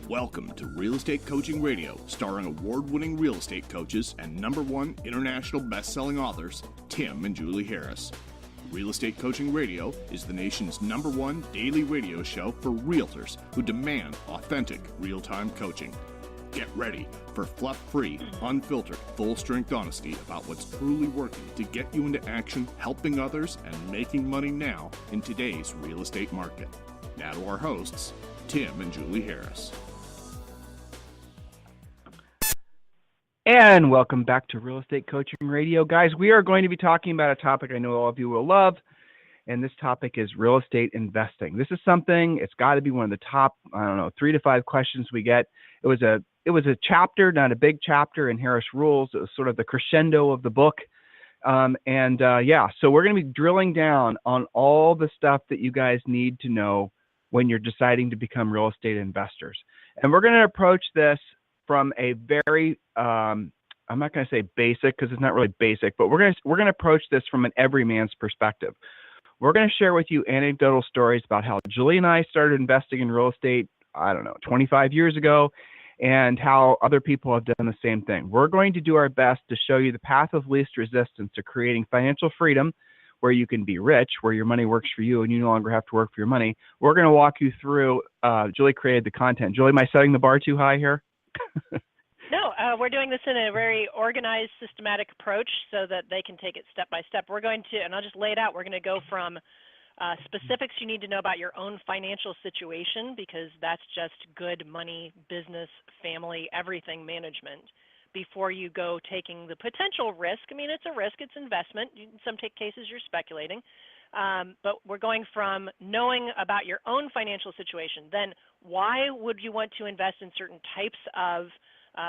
Welcome to Real Estate Coaching Radio, starring award-winning real estate coaches and #1 international best-selling authors, Tim and Julie Harris. Real Estate Coaching Radio is the nation's #1 daily radio show for realtors who demand authentic, real-time coaching. Get ready for fluff-free, unfiltered, full-strength honesty about what's truly working to get you into action, helping others, and making money now in today's real estate market. Now to our hosts, Tim and Julie Harris. And welcome back to Real Estate Coaching Radio. Guys, we are going to be talking about a topic I know all of you will love, and this topic is real estate investing. This is something, it's got to be one of the top, 3 to 5 questions we get. It was a chapter, not a big chapter in Harris Rules. It was sort of the crescendo of the book. So we're going to be drilling down on all the stuff that you guys need to know when you're deciding to become real estate investors. And we're going to approach this from a very, I'm not going to say basic because it's not really basic, but we're going to approach this from an everyman's perspective. We're going to share with you anecdotal stories about how Julie and I started investing in real estate, 25 years ago, and how other people have done the same thing. We're going to do our best to show you the path of least resistance to creating financial freedom, where you can be rich, where your money works for you and you no longer have to work for your money. We're going to walk you through, Julie created the content. Julie, am I setting the bar too high here? No, we're doing this in a very organized, systematic approach so that they can take it step by step. We're going to, and I'll just lay it out, we're going to go from specifics you need to know about your own financial situation, because that's just good money, business, family, everything management, before you go taking the potential risk. I mean, it's a risk, it's investment. In some cases, you're speculating. But we're going from knowing about your own financial situation. Then why would you want to invest in certain types of,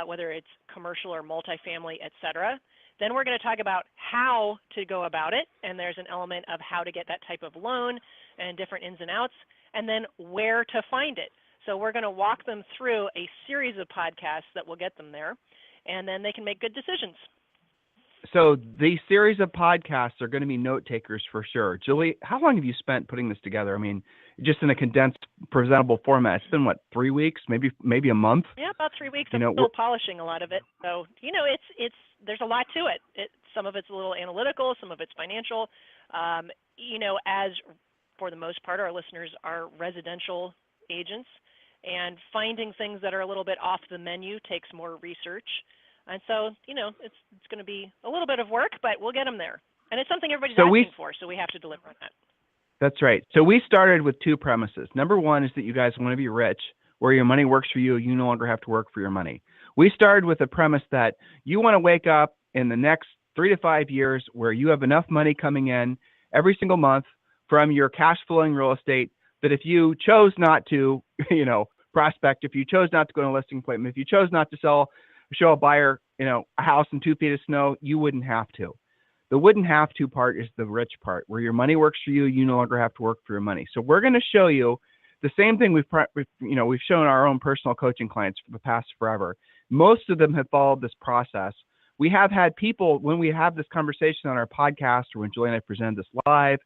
whether it's commercial or multifamily, et cetera. Then we're going to talk about how to go about it, and there's an element of how to get that type of loan and different ins and outs, and then where to find it. So we're going to walk them through a series of podcasts that will get them there, and then they can make good decisions. So these series of podcasts are going to be note takers for sure. Julie, how long have you spent putting this together? I mean, just in a condensed, presentable format. It's been, 3 weeks, maybe a month? Yeah, about 3 weeks. I'm still polishing a lot of it. So, it's there's a lot to it. Some of it's a little analytical, some of it's financial. As for the most part, our listeners are residential agents, and finding things that are a little bit off the menu takes more research. And so, it's going to be a little bit of work, but we'll get them there. And it's something everybody's asking for, so we have to deliver on that. That's right. So we started with 2 premises. Number 1 is that you guys want to be rich, where your money works for you. You no longer have to work for your money. We started with the premise that you want to wake up in the next 3 to 5 years where you have enough money coming in every single month from your cash flowing real estate that if you chose not to, prospect, if you chose not to go on a listing appointment, if you chose not to show a buyer, a house in 2 feet of snow, you wouldn't have to. The wouldn't have to part is the rich part, where your money works for you. You no longer have to work for your money. So we're going to show you the same thing we've shown our own personal coaching clients for the past forever. Most of them have followed this process. We have had people, when we have this conversation on our podcast or when Julie and I present this live,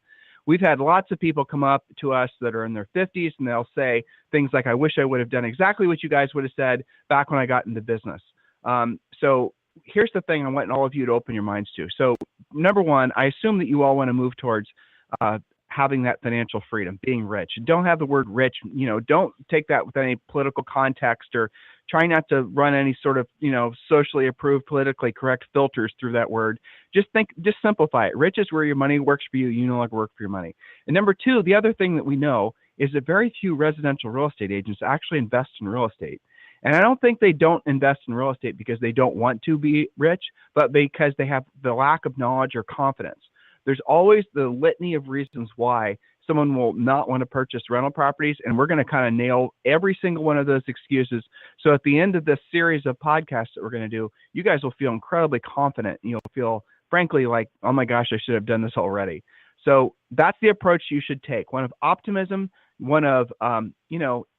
we've had lots of people come up to us that are in their 50s, and they'll say things like, I wish I would have done exactly what you guys would have said back when I got into business. So here's the thing I want all of you to open your minds to. So number 1, I assume that you all want to move towards having that financial freedom, being rich. Don't have the word rich, don't take that with any political context, or try not to run any sort of, socially approved, politically correct filters through that word. Just simplify it. Rich is where your money works for you. You no longer work for your money. And number 2, the other thing that we know is that very few residential real estate agents actually invest in real estate. And I don't think they don't invest in real estate because they don't want to be rich, but because they have the lack of knowledge or confidence. There's always the litany of reasons why someone will not want to purchase rental properties, and we're going to kind of nail every single one of those excuses. So at the end of this series of podcasts that we're going to do, you guys will feel incredibly confident. You'll feel, frankly, like, oh my gosh, I should have done this already. So that's the approach you should take, one of optimism, one of,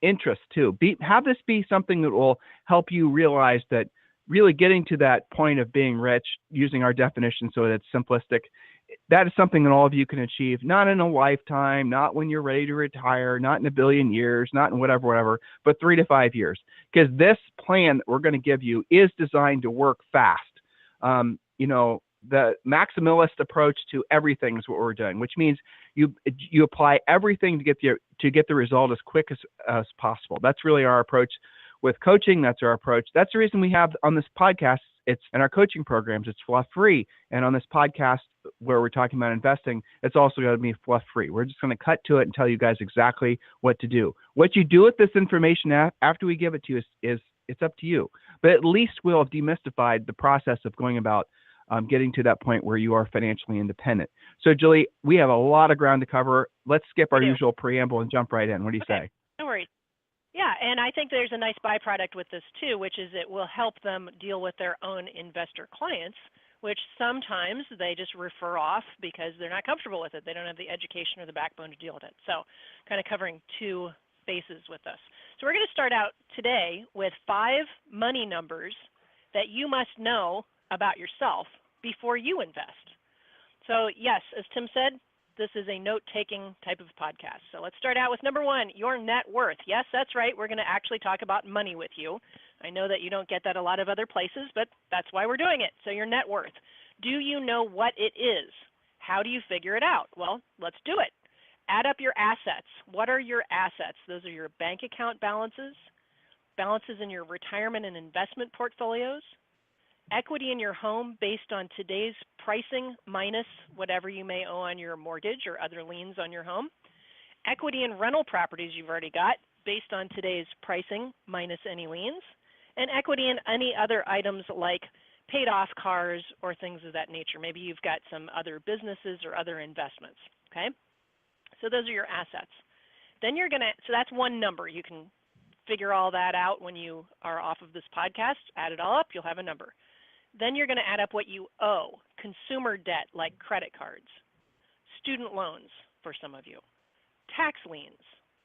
interest too. Have this be something that will help you realize that really getting to that point of being rich, using our definition so that it's simplistic, that is something that all of you can achieve, not in a lifetime, not when you're ready to retire, not in a billion years, not in whatever, but 3 to 5 years. Because this plan that we're going to give you is designed to work fast. The maximalist approach to everything is what we're doing, which means you apply everything to get the result as quick as possible. That's really our approach with coaching. That's our approach. That's the reason we have on this podcast, it's in our coaching programs, it's fluff-free. And on this podcast where we're talking about investing, it's also going to be fluff-free. We're just going to cut to it and tell you guys exactly what to do. What you do with this information after we give it to you is it's up to you. But at least we'll have demystified the process of going about getting to that point where you are financially independent. So, Julie, we have a lot of ground to cover. Let's skip our usual preamble and jump right in. What do you say? No worries. Yeah, and I think there's a nice byproduct with this too, which is it will help them deal with their own investor clients, which sometimes they just refer off because they're not comfortable with it. They don't have the education or the backbone to deal with it. So kind of covering two bases with us. So we're going to start out today with 5 money numbers that you must know about yourself before you invest. So yes, as Tim said, this is a note-taking type of podcast. So let's start out with number 1, your net worth. Yes, that's right. We're going to actually talk about money with you. I know that you don't get that a lot of other places, but that's why we're doing it. So your net worth. Do you know what it is? How do you figure it out? Well, let's do it. Add up your assets. What are your assets? Those are your bank account balances, balances in your retirement and investment portfolios, equity in your home based on today's pricing minus whatever you may owe on your mortgage or other liens on your home, equity in rental properties you've already got based on today's pricing minus any liens, and equity in any other items like paid off cars or things of that nature. Maybe you've got some other businesses or other investments, okay? So those are your assets. Then you're going to, so that's one number. You can figure all that out when you are off of this podcast. Add it all up, you'll have a number. Then you're going to add up what you owe, consumer debt like credit cards, student loans for some of you, tax liens,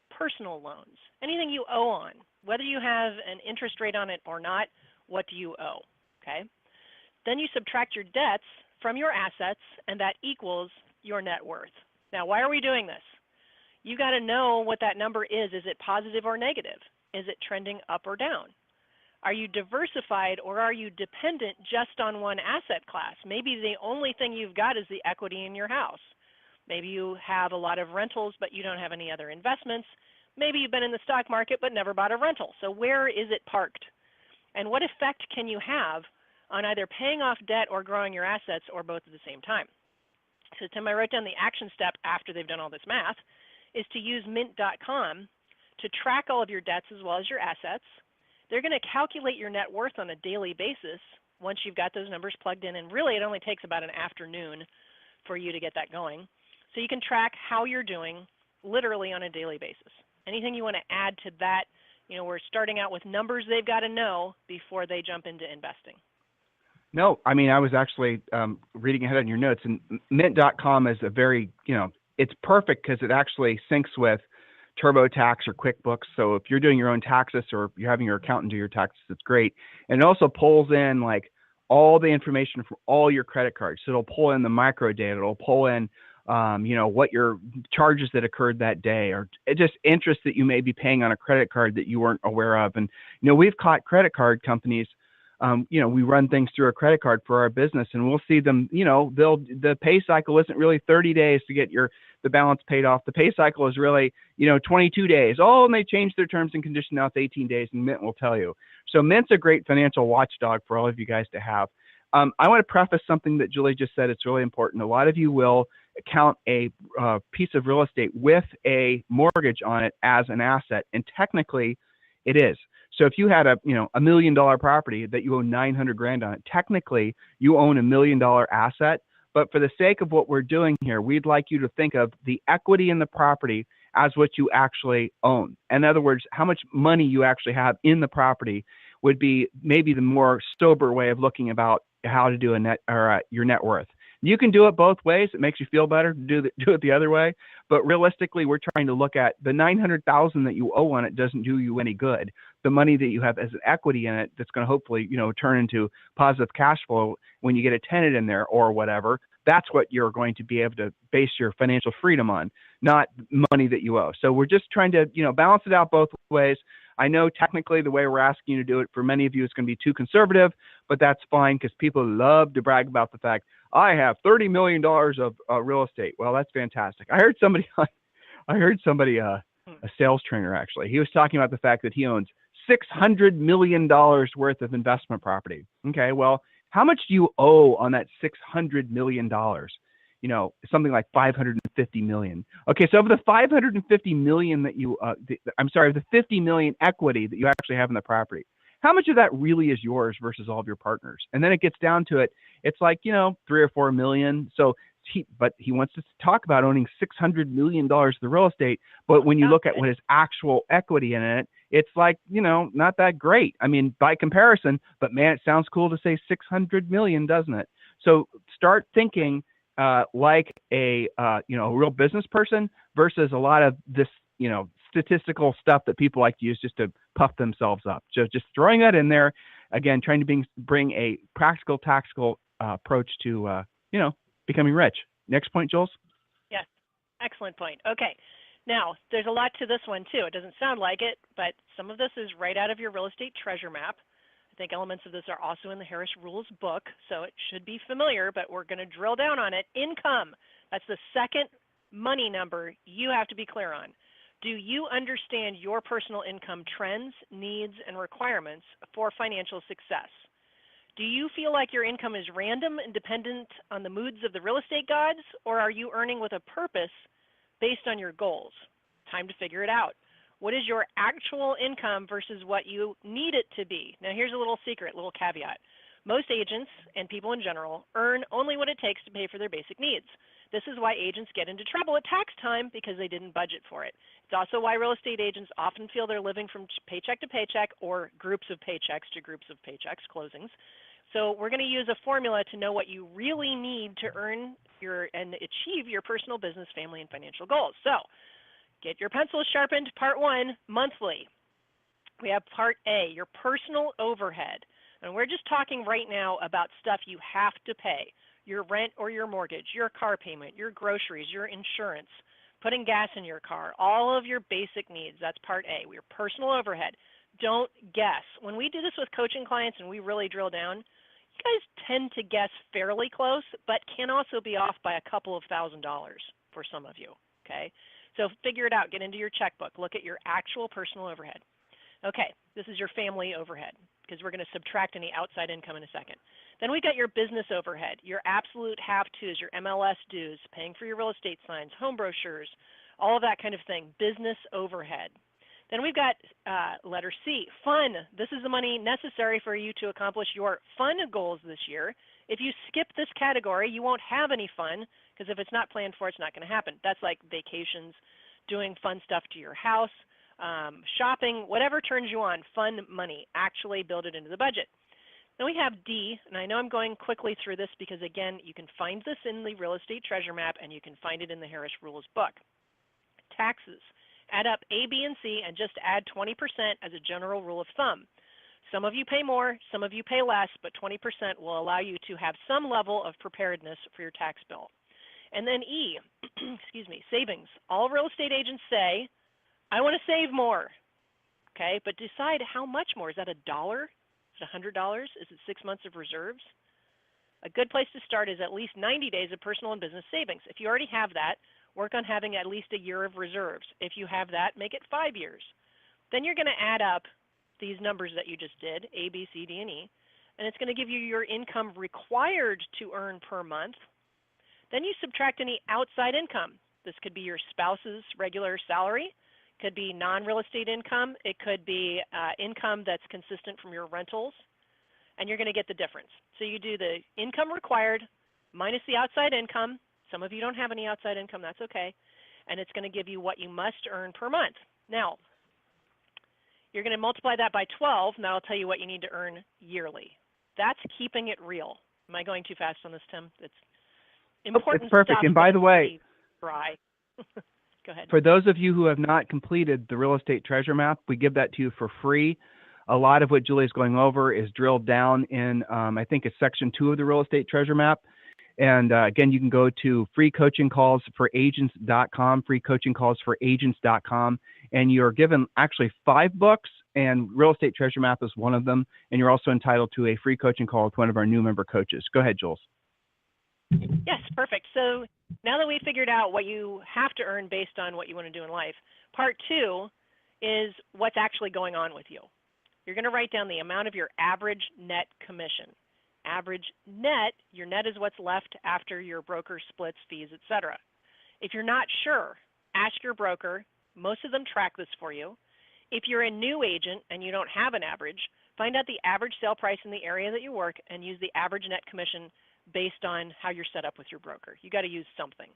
personal loans, anything you owe on, whether you have an interest rate on it or not, what do you owe, okay? Then you subtract your debts from your assets, and that equals your net worth. Now, why are we doing this? You got to know what that number is. Is it positive or negative? Is it trending up or down? Are you diversified or are you dependent just on one asset class? Maybe the only thing you've got is the equity in your house. Maybe you have a lot of rentals, but you don't have any other investments. Maybe you've been in the stock market but never bought a rental. So where is it parked? And what effect can you have on either paying off debt or growing your assets or both at the same time? So Tim, I wrote down the action step after they've done all this math is to use mint.com to track all of your debts as well as your assets. They're going to calculate your net worth on a daily basis once you've got those numbers plugged in. And really, it only takes about an afternoon for you to get that going. So you can track how you're doing literally on a daily basis. Anything you want to add to that, we're starting out with numbers they've got to know before they jump into investing. No, I mean, I was actually reading ahead on your notes, and mint.com is a very, it's perfect because it actually syncs with TurboTax or QuickBooks. So if you're doing your own taxes or you're having your accountant do your taxes, it's great. And it also pulls in like all the information from all your credit cards. So it'll pull in the micro data. It'll pull in, what your charges that occurred that day, or just interest that you may be paying on a credit card that you weren't aware of. And, we've caught credit card companies. We run things through a credit card for our business, and we'll see them, the pay cycle isn't really 30 days to get the balance paid off. The pay cycle is really, 22 days. Oh, and they changed their terms and conditions. Now it's 18 days, and Mint will tell you. So Mint's a great financial watchdog for all of you guys to have. I want to preface something that Julie just said. It's really important. A lot of you will count a piece of real estate with a mortgage on it as an asset, and technically it is. So if you had a $1 million property that you own $900,000 on it, technically you own $1 million asset. But for the sake of what we're doing here, we'd like you to think of the equity in the property as what you actually own. In other words, how much money you actually have in the property would be maybe the more sober way of looking about how to do your net worth. You can do it both ways. It makes you feel better to do it the other way. But realistically, we're trying to look at the $900,000 that you owe on it doesn't do you any good. The money that you have as an equity in it that's going to hopefully, turn into positive cash flow when you get a tenant in there or whatever, That's what you're going to be able to base your financial freedom on, not money that you owe. So we're just trying to, balance it out both ways. I know technically the way we're asking you to do it for many of you is going to be too conservative, but that's fine because people love to brag about the fact, I have $30 million of real estate. Well, that's fantastic. I heard somebody, a sales trainer actually, he was talking about the fact that he owns $600 million worth of investment property. Okay, well, how much do you owe on that $600 million? Something like $550 million. Okay, so of the $550 million that you, the $50 million equity that you actually have in the property, how much of that really is yours versus all of your partners? And then it gets down to it, it's like, 3 or 4 million. So but he wants to talk about owning $600 million of the real estate. But when you look at what his actual equity in it, it's like, not that great. I mean, by comparison, but man, it sounds cool to say 600 million, doesn't it? So start thinking like a real business person versus a lot of this, statistical stuff that people like to use just to puff themselves up. So just throwing that in there, again, trying to bring a practical, tactical approach to, becoming rich. Next point, Jules? Yes, excellent point. Okay, now there's a lot to this one too. It doesn't sound like it, but some of this is right out of your real estate treasure map. I think elements of this are also in the Harris Rules book, so it should be familiar, but we're going to drill down on it. Income, that's the second money number you have to be clear on. Do you understand your personal income trends, needs, and requirements for financial success? Do you feel like your income is random and dependent on the moods of the real estate gods, or are you earning with a purpose based on your goals? Time to figure it out. What is your actual income versus what you need it to be? Now, here's a little secret, little caveat. Most agents and people in general earn only what it takes to pay for their basic needs. This is why agents get into trouble at tax time because they didn't budget for it. It's also why real estate agents often feel they're living from paycheck to paycheck or groups of paychecks to groups of paychecks, closings. So we're going to use a formula to know what you really need to earn and achieve your personal, business, family, and financial goals. So get your pencils sharpened. Part 1, monthly. We have Part A, your personal overhead. And we're just talking right now about stuff you have to pay. Your rent or your mortgage, your car payment, your groceries, your insurance, putting gas in your car, all of your basic needs. That's Part A, your personal overhead. Don't guess. When we do this with coaching clients and we really drill down, you guys tend to guess fairly close, but can also be off by a couple of $1,000s for some of you, okay? So figure it out. Get into your checkbook. Look at your actual personal overhead. Okay, this is your family overhead because we're going to subtract any outside income in a second. Then we got your business overhead, your absolute have-tos, your MLS dues, paying for your real estate signs, home brochures, all of that kind of thing, business overhead. Then we've got letter C, fun. This is the money necessary for you to accomplish your fun goals this year. If you skip this category, you won't have any fun because if it's not planned for, it's not going to happen. That's like vacations, doing fun stuff to your house, shopping, whatever turns you on, fun money. Actually build it into the budget. Then we have D, and I know I'm going quickly through this because, again, you can find this in the Real Estate Treasure Map and you can find it in the Harris Rules book. Taxes. Add up A, B, and C and just add 20% as a general rule of thumb. Some of you pay more, some of you pay less, but 20% will allow you to have some level of preparedness for your tax bill. And then E, savings. All real estate agents say, I want to save more, okay? But decide how much more. Is that $1? Is it $100? Is it 6 months of reserves? A good place to start is at least 90 days of personal and business savings. If you already have that, work on having at least a year of reserves. If you have that, make it 5 years. Then you're going to add up these numbers that you just did, A, B, C, D, and E, and it's going to give you your income required to earn per month. Then you subtract any outside income. This could be your spouse's regular salary, could be non-real estate income, it could be income that's consistent from your rentals, and you're going to get the difference. So you do the income required minus the outside income. Some of you don't have any outside income, that's okay. And it's going to give you what you must earn per month. Now, you're going to multiply that by 12, and that'll tell you what you need to earn yearly. That's keeping it real. Am I going too fast on this, Tim? It's important. It's perfect. Stuff, and by the way, dry. Go ahead. For those of you who have not completed the Real Estate Treasure Map, we give that to you for free. A lot of what Julie's going over is drilled down in, I think it's section 2 of the Real Estate Treasure Map. And again, you can go to freecoachingcallsforagents.com, freecoachingcallsforagents.com, and you're given actually 5 books, and Real Estate Treasure Map is one of them. And you're also entitled to a free coaching call with one of our new member coaches. Go ahead, Jules. Yes, perfect. So now that we figured out what you have to earn based on what you want to do in life, part 2 is what's actually going on with you. You're going to write down the amount of your average net commission. Average net, your net is what's left after your broker splits, fees, etc. If you're not sure, ask your broker. Most of them track this for you. If you're a new agent and you don't have an average, find out the average sale price in the area that you work and use the average net commission based on how you're set up with your broker. You got to use something.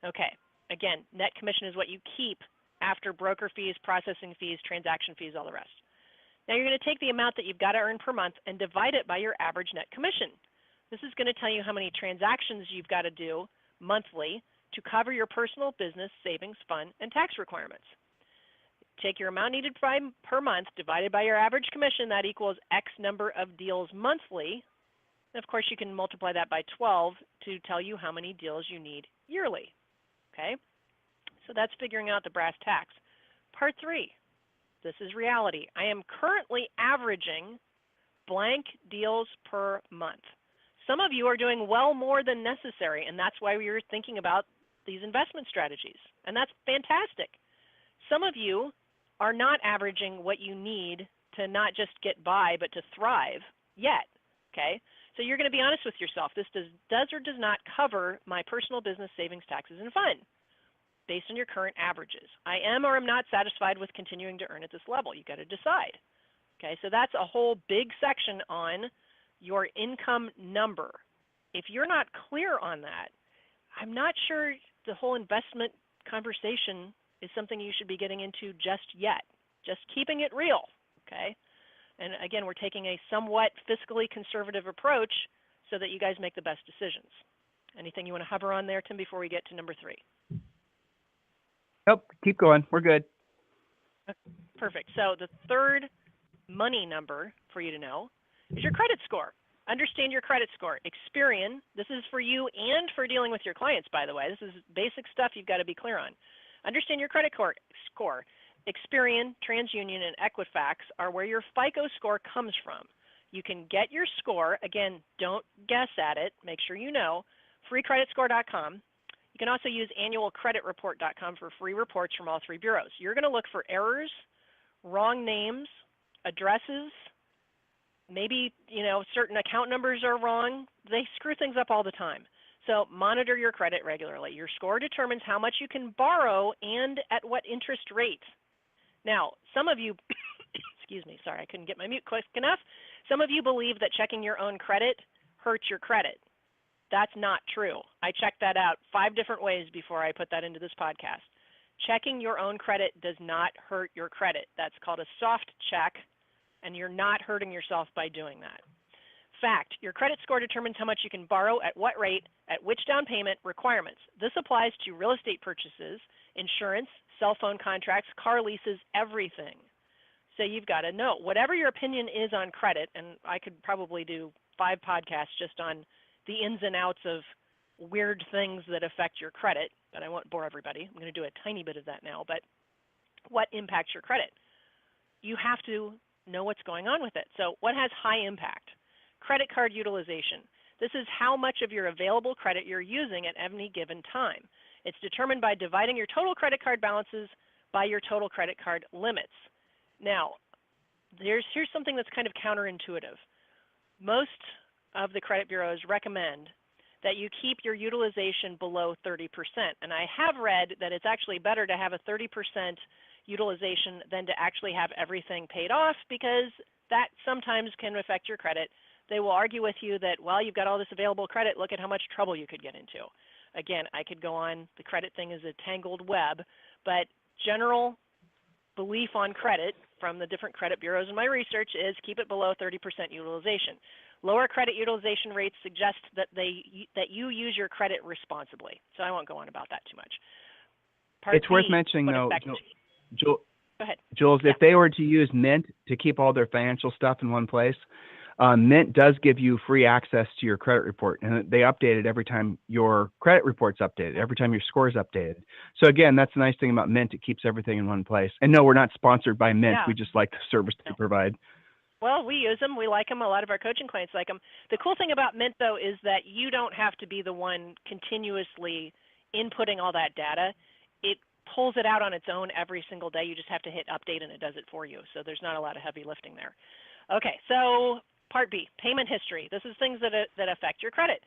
Okay, again, net commission is what you keep after broker fees, processing fees, transaction fees, all the rest. Now you're going to take the amount that you've got to earn per month and divide it by your average net commission. This is going to tell you how many transactions you've got to do monthly to cover your personal, business, savings, fund, and tax requirements. Take your amount needed per month divided by your average commission. That equals X number of deals monthly. And of course, you can multiply that by 12 to tell you how many deals you need yearly. Okay? So that's figuring out the brass tacks. Part 3. This is reality. I am currently averaging blank deals per month. Some of you are doing well more than necessary, and that's why we were thinking about these investment strategies, and that's fantastic. Some of you are not averaging what you need to not just get by, but to thrive yet, okay? So you're going to be honest with yourself. This does or does not cover my personal, business, savings, taxes, and fun based on your current averages. I am or am not satisfied with continuing to earn at this level. You've got to decide. Okay, so that's a whole big section on your income number. If you're not clear on that, I'm not sure the whole investment conversation is something you should be getting into just yet. Just keeping it real, okay? And again, we're taking a somewhat fiscally conservative approach so that you guys make the best decisions. Anything you want to hover on there, Tim, before we get to number 3? Nope, keep going. We're good. Okay, perfect. So the third money number for you to know is your credit score. Understand your credit score. Experian, this is for you and for dealing with your clients, by the way. This is basic stuff you've got to be clear on. Understand your credit score. Experian, TransUnion, and Equifax are where your FICO score comes from. You can get your score. Again, don't guess at it. Make sure you know. freecreditscore.com. You can also use annualcreditreport.com for free reports from all 3 bureaus. You're going to look for errors, wrong names, addresses, maybe certain account numbers are wrong. They screw things up all the time. So monitor your credit regularly. Your score determines how much you can borrow and at what interest rate. Now, some of you, excuse me, sorry, I couldn't get my mute quick enough. Some of you believe that checking your own credit hurts your credit. That's not true. I checked that out 5 different ways before I put that into this podcast. Checking your own credit does not hurt your credit. That's called a soft check, and you're not hurting yourself by doing that. Fact, your credit score determines how much you can borrow, at what rate, at which down payment, requirements. This applies to real estate purchases, insurance, cell phone contracts, car leases, everything. So you've got to know. Whatever your opinion is on credit, and I could probably do 5 podcasts just on the ins and outs of weird things that affect your credit, but I won't bore everybody. I'm going to do a tiny bit of that now. But what impacts your credit? You have to know what's going on with it. So what has high impact? Credit card utilization. This is how much of your available credit you're using at any given time. It's determined by dividing your total credit card balances by your total credit card limits. Now, here's something that's kind of counterintuitive. Most of the credit bureaus recommend that you keep your utilization below 30%. And I have read that it's actually better to have a 30% utilization than to actually have everything paid off, because that sometimes can affect your credit. They will argue with you that, well, you've got all this available credit, look at how much trouble you could get into. Again, I could go on. The credit thing is a tangled web, but general belief on credit from the different credit bureaus in my research is keep it below 30% utilization. Lower credit utilization rates suggest that you use your credit responsibly. So I won't go on about that too much. It's worth mentioning, though, Go ahead. Jules, if they were to use Mint to keep all their financial stuff in one place, Mint does give you free access to your credit report, and they update it every time your credit report's updated, every time your score is updated. So again, that's the nice thing about Mint. It keeps everything in one place. And no, we're not sponsored by Mint. Yeah. We just like the service they provide. Well, we use them. We like them. A lot of our coaching clients like them. The cool thing about Mint, though, is that you don't have to be the one continuously inputting all that data. It pulls it out on its own every single day. You just have to hit update, and it does it for you. So there's not a lot of heavy lifting there. Okay, so Part B, payment history. This is things that affect your credit.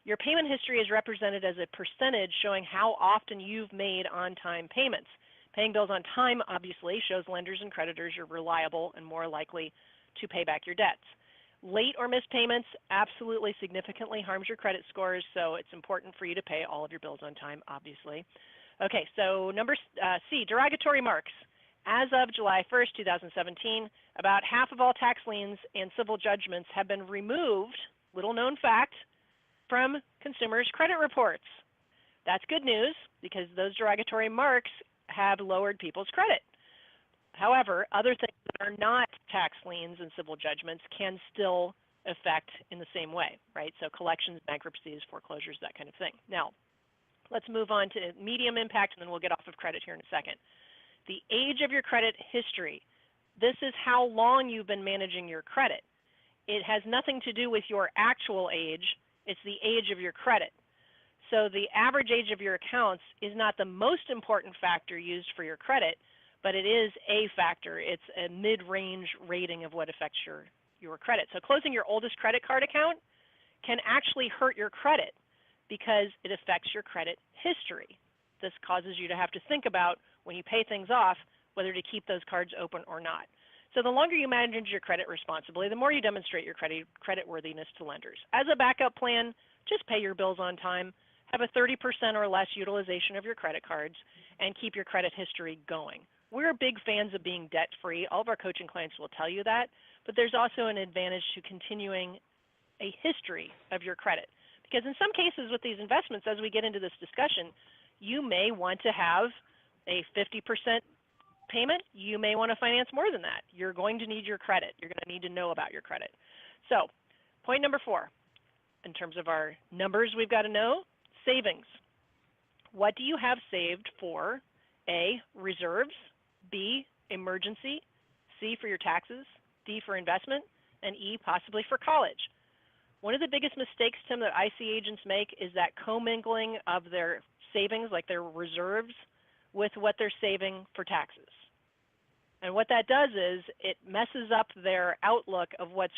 Your payment history is represented as a percentage showing how often you've made on-time payments. Paying bills on time obviously shows lenders and creditors you're reliable and more likely to pay back your debts. Late or missed payments absolutely significantly harms your credit scores, so it's important for you to pay all of your bills on time, obviously. Okay, so number C, derogatory marks. As of July 1st, 2017, about half of all tax liens and civil judgments have been removed, little known fact, from consumers' credit reports. That's good news because those derogatory marks have lowered people's credit. However, other things that are not tax liens and civil judgments can still affect in the same way, right? So collections, bankruptcies, foreclosures, that kind of thing. Now, let's move on to medium impact, and then we'll get off of credit here in a second. The age of your credit history. This is how long you've been managing your credit. It has nothing to do with your actual age. It's the age of your credit. So the average age of your accounts is not the most important factor used for your credit, but it is a factor. It's a mid-range rating of what affects your credit. So closing your oldest credit card account can actually hurt your credit because it affects your credit history. This causes you to have to think about when you pay things off, whether to keep those cards open or not. So the longer you manage your credit responsibly, the more you demonstrate your credit worthiness to lenders. As a backup plan, just pay your bills on time, have a 30% or less utilization of your credit cards, and keep your credit history going. We're big fans of being debt-free. All of our coaching clients will tell you that, but there's also an advantage to continuing a history of your credit. Because in some cases with these investments, as we get into this discussion, you may want to have a 50% payment. You may want to finance more than that. You're going to need your credit. You're going to need to know about your credit. So point number 4, in terms of our numbers we've got to know, savings. What do you have saved for A, reserves, B, emergency, C, for your taxes, D, for investment, and E, possibly for college? One of the biggest mistakes, Tim, that I see agents make is that commingling of their savings, like their reserves, with what they're saving for taxes. And what that does is it messes up their outlook of what's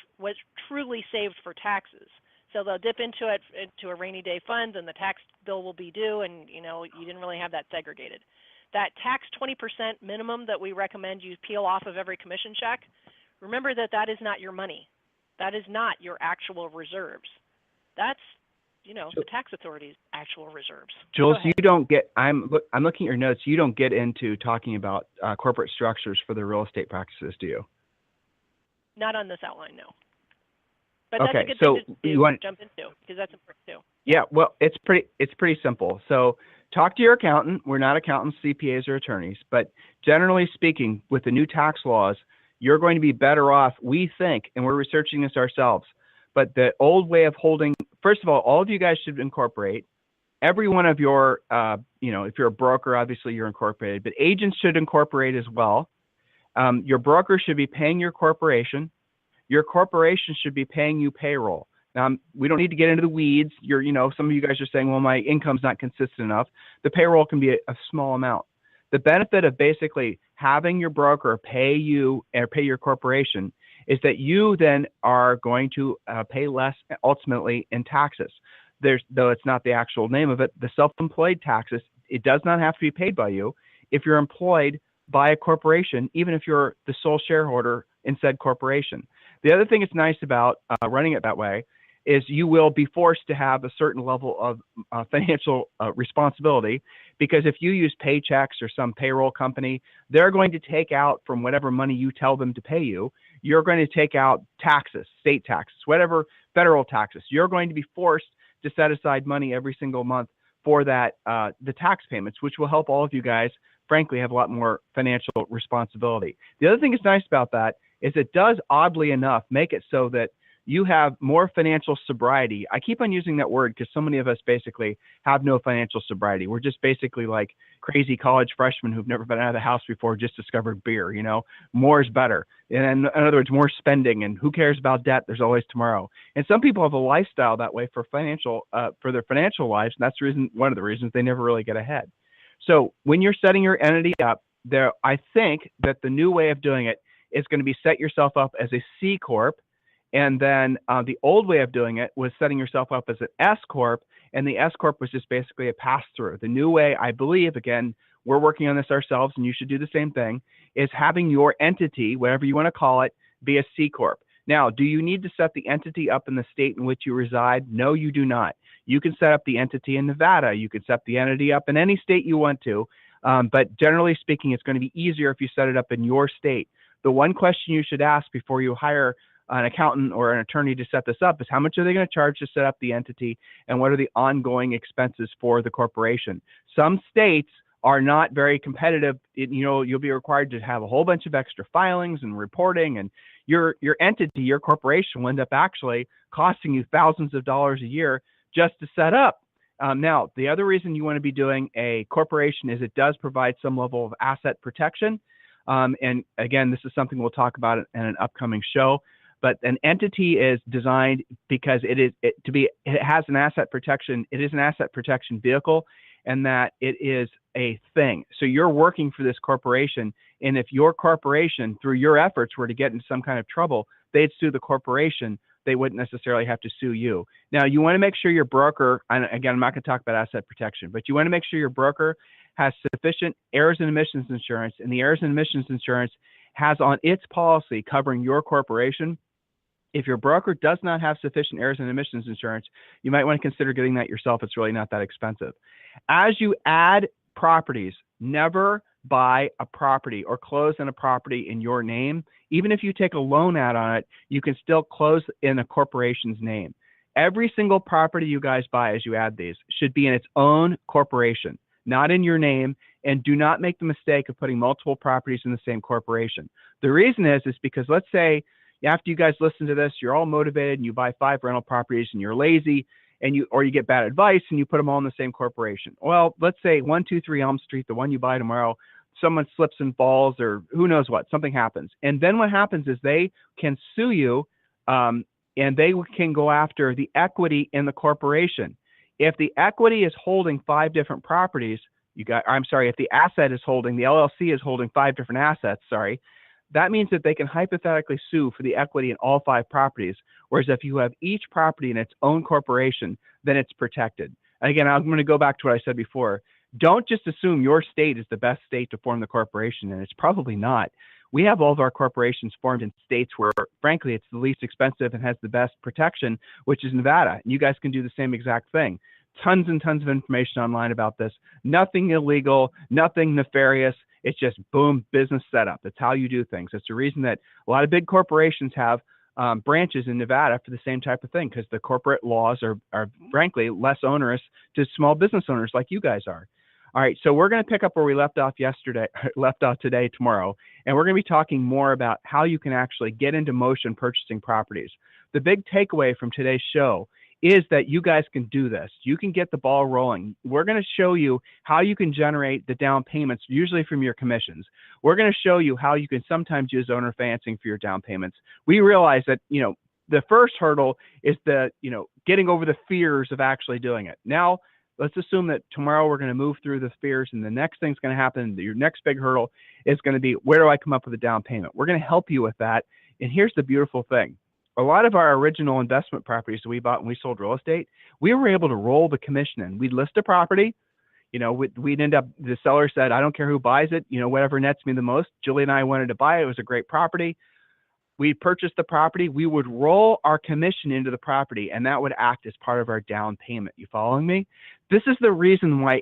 truly saved for taxes. So they'll dip into a rainy day fund, and the tax bill will be due, and you didn't really have that segregated. That tax 20% minimum that we recommend you peel off of every commission check, remember that is not your money. That is not your actual reserves. That's the tax authority's actual reserves. Jules, you don't get. I'm looking at your notes. You don't get into talking about corporate structures for the real estate practices, do you? Not on this outline, no. But that's okay, a good so thing to you want jump into because that's important too. Yeah, well, it's pretty simple. So talk to your accountant. We're not accountants, CPAs, or attorneys, but generally speaking, with the new tax laws, you're going to be better off, we think, and we're researching this ourselves. But the old way of holding, first of all of you guys should incorporate. Every one of your, if you're a broker, obviously you're incorporated, but agents should incorporate as well. Your broker should be paying your corporation. Your corporation should be paying you payroll. Now, we don't need to get into the weeds. Some of you guys are saying, well, my income's not consistent enough. The payroll can be a small amount. The benefit of basically having your broker pay you or pay your corporation is that you then are going to pay less ultimately in taxes. Though it's not the actual name of it, the self-employed taxes, it does not have to be paid by you if you're employed by a corporation, even if you're the sole shareholder in said corporation. The other thing that's nice about running it that way is you will be forced to have a certain level of financial responsibility, because if you use Paychex or some payroll company, they're going to take out from whatever money you tell them to pay you. You're going to take out taxes, state taxes, whatever federal taxes. You're going to be forced to set aside money every single month for that, the tax payments, which will help all of you guys, frankly, have a lot more financial responsibility. The other thing that's nice about that is it does, oddly enough, make it so that you have more financial sobriety. I keep on using that word because so many of us basically have no financial sobriety. We're just basically like crazy college freshmen who've never been out of the house before, just discovered beer. More is better. And in other words, more spending, and who cares about debt? There's always tomorrow. And some people have a lifestyle that way for their financial lives. And that's one of the reasons they never really get ahead. So when you're setting your entity up there, I think that the new way of doing it is going to be set yourself up as a C Corp. And then the old way of doing it was setting yourself up as an S Corp. And the S Corp was just basically a pass-through. The new way, I believe, again, we're working on this ourselves, and you should do the same thing, is having your entity, whatever you want to call it, be a C Corp. Now, do you need to set the entity up in the state in which you reside? No, you do not. You can set up the entity in Nevada. You can set the entity up in any state you want to. But generally speaking, it's going to be easier if you set it up in your state. The one question you should ask before you hire an accountant or an attorney to set this up is how much are they going to charge to set up the entity, and what are the ongoing expenses for the corporation? Some states are not very competitive. You'll be required to have a whole bunch of extra filings and reporting, and your entity, your corporation, will end up actually costing you thousands of dollars a year just to set up. Now, the other reason you want to be doing a corporation is it does provide some level of asset protection. And again, this is something we'll talk about in an upcoming show. But an entity is designed because it has an asset protection. It is an asset protection vehicle, and that it is a thing. So you're working for this corporation, and if your corporation, through your efforts, were to get into some kind of trouble, they'd sue the corporation. They wouldn't necessarily have to sue you. Now, you want to make sure your broker, and again, I'm not going to talk about asset protection, but you want to make sure your broker has sufficient errors and omissions insurance, and the errors and omissions insurance has on its policy covering your corporation. If your broker does not have sufficient errors and omissions insurance, you might want to consider getting that yourself. It's really not that expensive. As you add properties, never buy a property or close on a property in your name. Even if you take a loan out on it, you can still close in a corporation's name. Every single property you guys buy as you add these should be in its own corporation, not in your name, and do not make the mistake of putting multiple properties in the same corporation. The reason is because let's say after you guys listen to this, you're all motivated and you buy 5 rental properties and you're lazy, or you get bad advice and you put them all in the same corporation. Well, let's say 123 Elm Street, the one you buy tomorrow, someone slips and falls, or who knows what, something happens. And then what happens is they can sue you, and they can go after the equity in the corporation. If the equity is holding 5 different properties, if the asset is holding, the LLC is holding 5 different assets, that means that they can hypothetically sue for the equity in all 5 properties. Whereas if you have each property in its own corporation, then it's protected. And again, I'm going to go back to what I said before. Don't just assume your state is the best state to form the corporation, and it's probably not. We have all of our corporations formed in states where, frankly, it's the least expensive and has the best protection, which is Nevada. And you guys can do the same exact thing. Tons and tons of information online about this. Nothing illegal, nothing nefarious. It's just boom, business setup. That's how you do things. It's the reason that a lot of big corporations have branches in Nevada for the same type of thing, because the corporate laws are frankly less onerous to small business owners like you guys are. All right, so we're going to pick up where we left off today, tomorrow, and we're going to be talking more about how you can actually get into motion purchasing properties. The big takeaway from today's show is that you guys can do this. You can get the ball rolling. We're going to show you how you can generate the down payments, usually from your commissions. We're going to show you how you can sometimes use owner financing for your down payments. We realize that, the first hurdle is getting over the fears of actually doing it. Now, let's assume that tomorrow we're going to move through the fears, and the next thing's going to happen. Your next big hurdle is going to be, where do I come up with a down payment? We're going to help you with that. And here's the beautiful thing. A lot of our original investment properties that we bought when we sold real estate, we were able to roll the commission in. We'd list a property, we'd end up, the seller said, I don't care who buys it, whatever nets me the most. Julie and I wanted to buy it. It was a great property. We purchased the property. We would roll our commission into the property, and that would act as part of our down payment. You following me? This is the reason why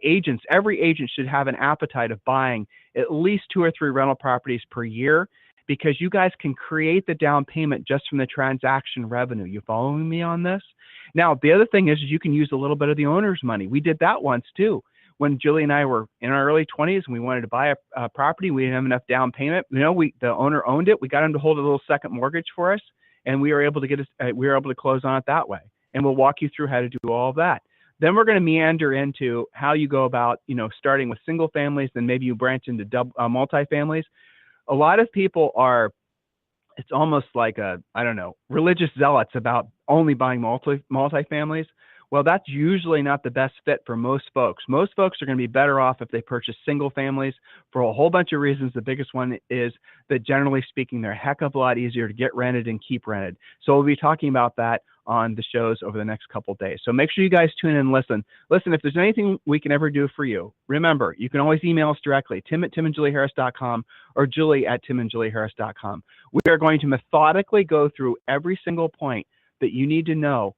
every agent should have an appetite of buying at least 2 or 3 rental properties per year, because you guys can create the down payment just from the transaction revenue. You following me on this? Now, the other thing is you can use a little bit of the owner's money. We did that once too. When Julie and I were in our early 20s and we wanted to buy a property, we didn't have enough down payment. The owner owned it. We got him to hold a little second mortgage for us, and we were able to close on it that way. And we'll walk you through how to do all of that. Then we're going to meander into how you go about, starting with single families, then maybe you branch into multifamilies. A lot of people it's almost like religious zealots about only buying multifamilies. Well, that's usually not the best fit for most folks. Most folks are going to be better off if they purchase single families for a whole bunch of reasons. The biggest one is that, generally speaking, they're a heck of a lot easier to get rented and keep rented. So we'll be talking about that on the shows over the next couple of days. So make sure you guys tune in and listen. Listen, if there's anything we can ever do for you, remember, you can always email us directly, tim@timandjulieharris.com or julie@timandjulieharris.com. We are going to methodically go through every single point that you need to know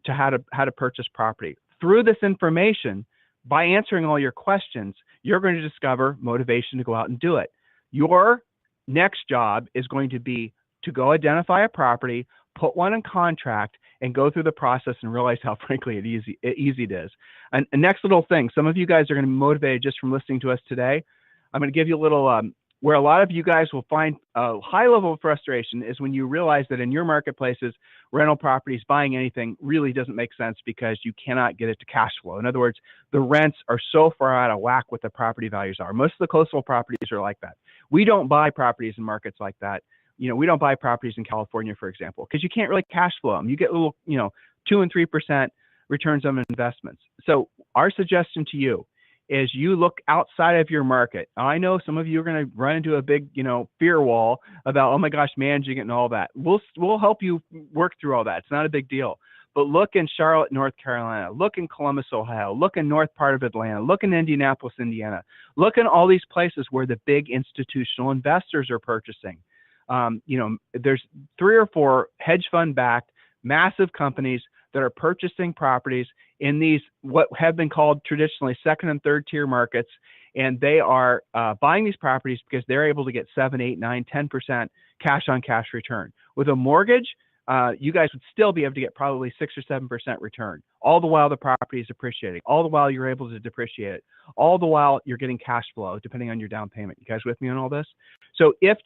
to how to purchase property. Through this information, by answering all your questions, you're going to discover motivation to go out and do it. Your next job is going to be to go identify a property, put one in contract, and go through the process and realize how, frankly, easy it is. And next little thing, some of you guys are going to be motivated just from listening to us today. I'm going to give you a little, where a lot of you guys will find a high level of frustration is when you realize that in your marketplaces, rental properties, buying anything really doesn't make sense because you cannot get it to cash flow. In other words, the rents are so far out of whack what the property values are. Most of the coastal properties are like that. We don't buy properties in markets like that. We don't buy properties in California, for example, because you can't really cash flow them. You get little, 2 and 3% returns on investments. So our suggestion to you is you look outside of your market. I know some of you are going to run into a big, fear wall about, oh my gosh, managing it and all that. We'll help you work through all that. It's not a big deal. But look in Charlotte, North Carolina. Look in Columbus, Ohio. Look in north part of Atlanta. Look in Indianapolis, Indiana. Look in all these places where the big institutional investors are purchasing. There's 3 or 4 hedge fund backed massive companies that are purchasing properties in these what have been called traditionally second and third tier markets, and they are buying these properties because they're able to get 7, 8, 9, 10% cash on cash return. With a mortgage, you guys would still be able to get probably 6 or 7% return, all the while the property is appreciating, all the while you're able to depreciate it, all the while you're getting cash flow depending on your down payment. You guys with me on all this? So if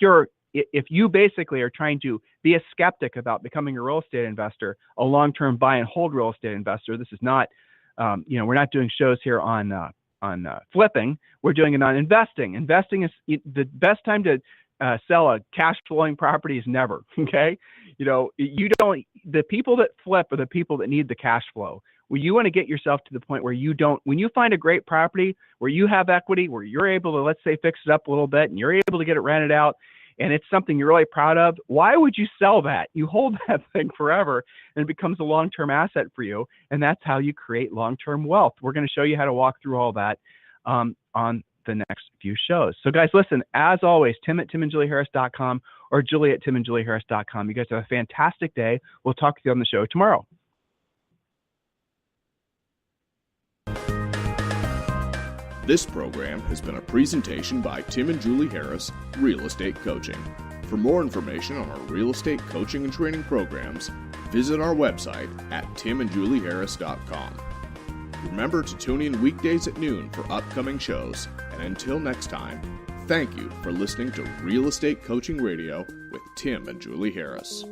you basically are trying to be a skeptic about becoming a real estate investor, a long-term buy and hold real estate investor, this is not, we're not doing shows here on flipping. We're doing it on investing. Investing is the best time to sell a cash flowing property is never. Okay, the people that flip are the people that need the cash flow. Well, you want to get yourself to the point where when you find a great property where you have equity, where you're able to, let's say, fix it up a little bit and you're able to get it rented out, and it's something you're really proud of, why would you sell that? You hold that thing forever and it becomes a long-term asset for you. And that's how you create long-term wealth. We're going to show you how to walk through all that on the next few shows. So guys, listen, as always, tim@timandjulieharris.com or julie@timandjulieharris.com. You guys have a fantastic day. We'll talk to you on the show tomorrow. This program has been a presentation by Tim and Julie Harris, Real Estate Coaching. For more information on our real estate coaching and training programs, visit our website at timandjulieharris.com. Remember to tune in weekdays at noon for upcoming shows, and until next time, thank you for listening to Real Estate Coaching Radio with Tim and Julie Harris.